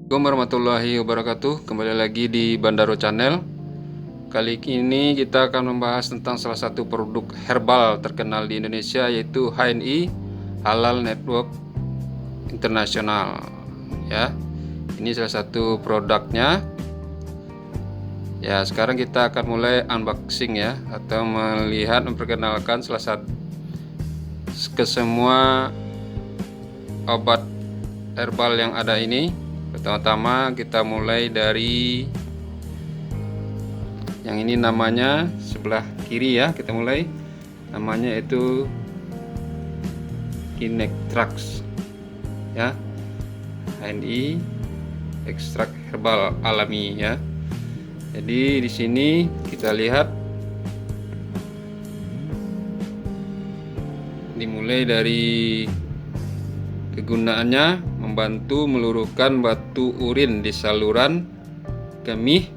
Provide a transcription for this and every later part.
Assalamualaikum warahmatullahi wabarakatuh. Kembali lagi di Bandaro Channel. Kali ini kita akan membahas tentang salah satu produk herbal terkenal di Indonesia, yaitu HNI Halal Network Internasional. Ya, ini salah satu produknya. Ya, sekarang kita akan mulai unboxing ya, atau melihat memperkenalkan salah satu ke semua obat herbal yang ada ini. Pertama-tama kita mulai dari yang ini, namanya sebelah kiri ya. Kita mulai, namanya itu Kinectrax ya, HNI ekstrak herbal alami ya. Jadi di sini kita lihat dimulai dari kegunaannya: membantu meluruhkan batu urin di saluran kemih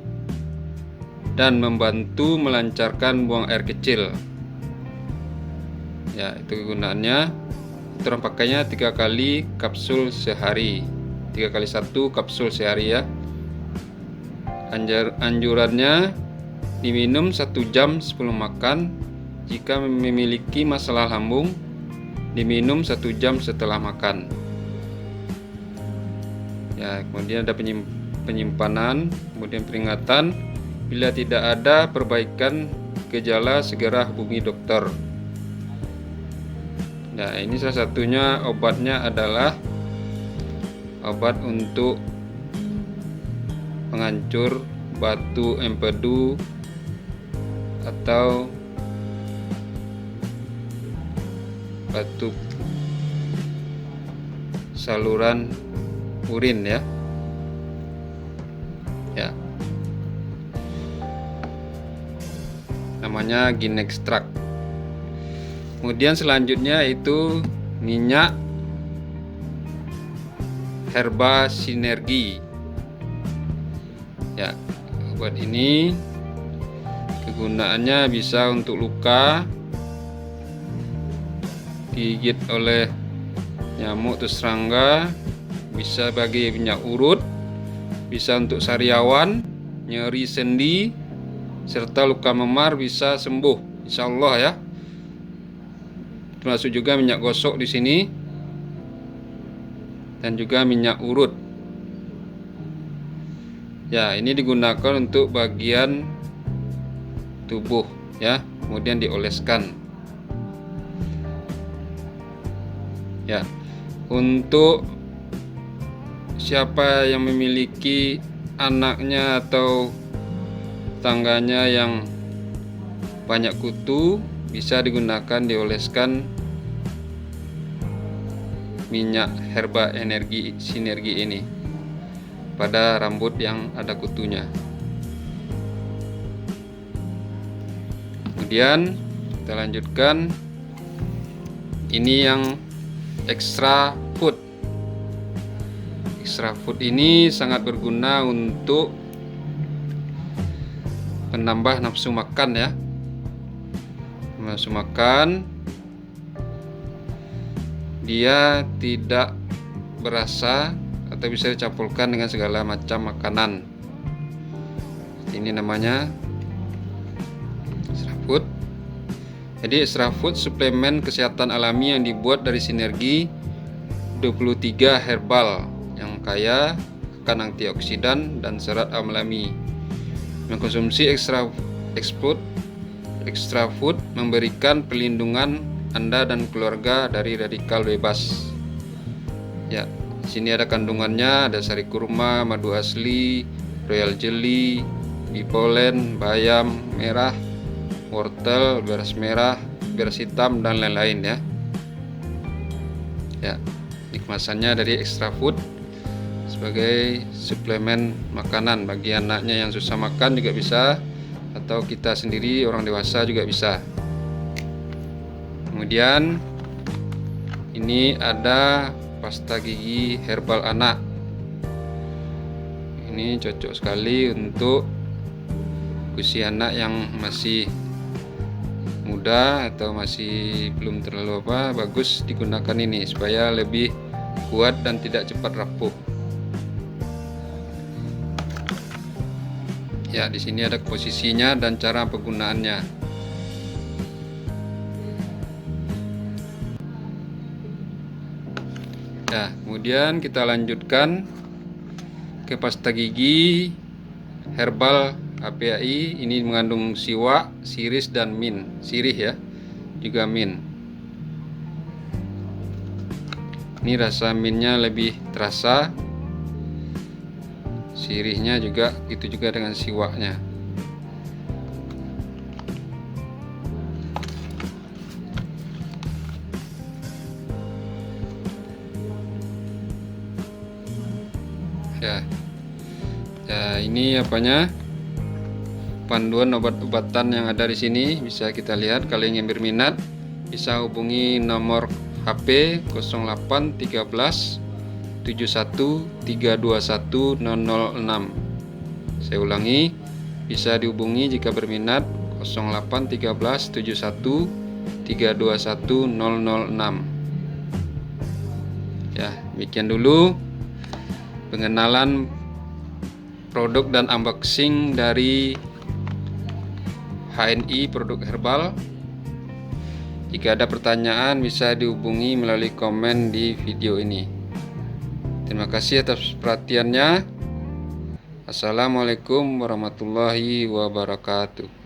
dan membantu melancarkan buang air kecil. Ya, itu kegunaannya. Terus pakainya 3 kali kapsul sehari, 3 kali 1 kapsul sehari ya. Anjurannya diminum 1 jam sebelum makan. Jika memiliki masalah lambung, diminum 1 jam setelah makan. Ya, kemudian ada penyimpanan, kemudian peringatan: bila tidak ada perbaikan gejala, segera hubungi dokter. Nah, ini salah satunya obatnya adalah obat untuk penghancur batu empedu atau batu saluran urin ya. Ya. Namanya Kinectrax. Kemudian selanjutnya itu minyak herba sinergi. Ya, obat ini kegunaannya bisa untuk luka digigit oleh nyamuk atau serangga, bisa bagi minyak urut, bisa untuk sariawan, nyeri sendi, serta luka memar bisa sembuh, insya Allah ya. Termasuk juga minyak gosok di sini, dan juga minyak urut. Ya, ini digunakan untuk bagian tubuh ya, kemudian dioleskan. Ya, untuk siapa yang memiliki anaknya atau tangganya yang banyak kutu, bisa digunakan dioleskan minyak herba energi sinergi ini pada rambut yang ada kutunya. Kemudian kita lanjutkan, ini yang extra food. Extra food ini sangat berguna untuk penambah nafsu makan ya. Nafsu makan, dia tidak berasa atau bisa dicampurkan dengan segala macam makanan. Ini namanya extra food. Jadi extra food suplemen kesehatan alami yang dibuat dari sinergi 23 herbal yang kaya akan antioksidan dan serat alami. Mengkonsumsi extra food memberikan perlindungan Anda dan keluarga dari radikal bebas. Ya, di sini ada kandungannya, ada sari kurma, madu asli, royal jelly, bee pollen, bayam merah, wortel, beras merah, beras hitam, dan lain-lain ya. Ya, ini kemasannya dari extra food sebagai suplemen makanan bagi anaknya yang susah makan juga bisa, atau kita sendiri orang dewasa juga bisa. Kemudian ini ada pasta gigi herbal anak. Ini cocok sekali untuk usia anak yang masih muda atau masih belum terlalu bagus digunakan ini supaya lebih kuat dan tidak cepat rapuh. Ya, di sini ada posisinya dan cara penggunaannya. Nah, kemudian kita lanjutkan ke pasta gigi herbal APAI. Ini mengandung siwak, siris, dan mint. Sirih ya, juga mint. Ini rasa mintnya lebih terasa, sirihnya juga itu juga dengan siwaknya. Ya, ini apanya? Panduan obat-obatan yang ada di sini bisa kita lihat. Kalau ingin berminat bisa hubungi nomor HP 0813 71 321 006. Saya ulangi, bisa dihubungi jika berminat 0813 71 321 006. Ya, demikian dulu pengenalan produk dan unboxing dari HNI produk herbal. Jika ada pertanyaan bisa dihubungi melalui komen di video ini. Terima kasih atas perhatiannya. Assalamualaikum warahmatullahi wabarakatuh.